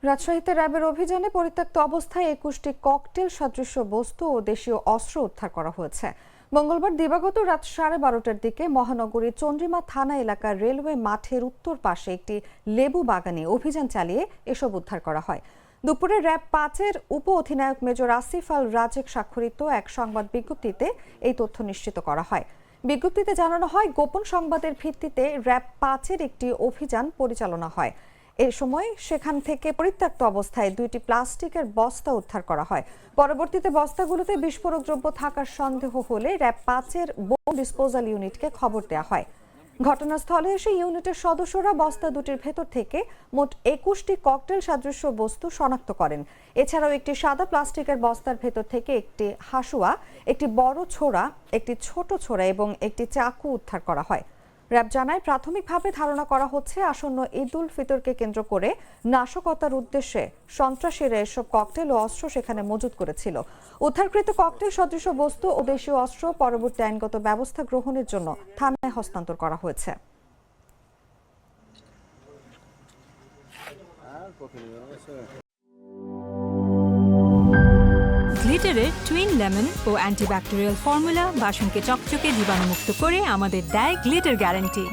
রাজশাহীতে র্যাবের অভিযানে পরিত্যক্ত অবস্থায় ২১টি ককটেল সদৃশ্য বস্তু ও দেশীয় অস্ত্র উদ্ধার করা হয়েছে। মঙ্গলবার দিবাগত রাত 12:30টার দিকে মহানগরীর চন্দ্রিমা থানা এলাকার রেলওয়ে মাঠের উত্তর পাশে একটি লেবু বাগানে অভিযান চালিয়ে এসব উদ্ধার করা হয়। দুপুরে র্যাব ৫-এর উপ অধিনায়ক মেজর আসিফ আল রাজেক স্বাক্ষরিত এক সংবাদ বিজ্ঞপ্তিতে এই তথ্য নিশ্চিত করা হয়। বিজ্ঞপ্তিতে জানানো হয়, গোপন সংবাদের ভিত্তিতে র্যাব ৫-এর একটি অভিযান পরিচালনা হয়। এ সময় সেখান থেকে পরিত্যক্ত অবস্থায় ২টি প্লাস্টিকের বস্তা উদ্ধার করা হয়। পরবর্তীতে বস্তাগুলোতে বিস্ফোরক দ্রব্য থাকার সন্দেহ হলে র্যাব ৫-এর বোম ডিসপোজাল ইউনিটকে খবর দেওয়া হয়। ঘটনাস্থলে এসে ইউনিটের সদস্যরা বস্তা দুটির ভেতর থেকে মোট ২১টি ককটেল সদৃশ্য বস্তু শনাক্ত করেন। এছাড়াও একটি সাদা প্লাস্টিকের বস্তার ভেতর থেকে একটি হাসুয়া, একটি বড় ছোরা, একটি ছোট ছোরা এবং একটি চাকু উদ্ধার করা হয়। র্যাব জানায়, প্রাথমিকভাবে ধারণা করা হচ্ছে আসন্ন ঈদ উল ফিতরকে কেন্দ্র করে নাশকতার উদ্দেশ্যে সন্ত্রাসীরা এসব ককটেল ও অস্ত্র সেখানে মজুত করেছিল। উদ্ধারকৃত ককটেল সদৃশ বস্তু ও দেশীয় অস্ত্র পরবর্তী আইনগত ব্যবস্থা গ্রহণের জন্য থানায় হস্তান্তর করা হয়েছে। গ্লিটারের টুইন লেমন ও অ্যান্টিব্যাকটেরিয়াল ফর্মুলা বাসনকে চকচকে জীবাণুমুক্ত করে আমাদের দেয় গ্লিটার গ্যারান্টি।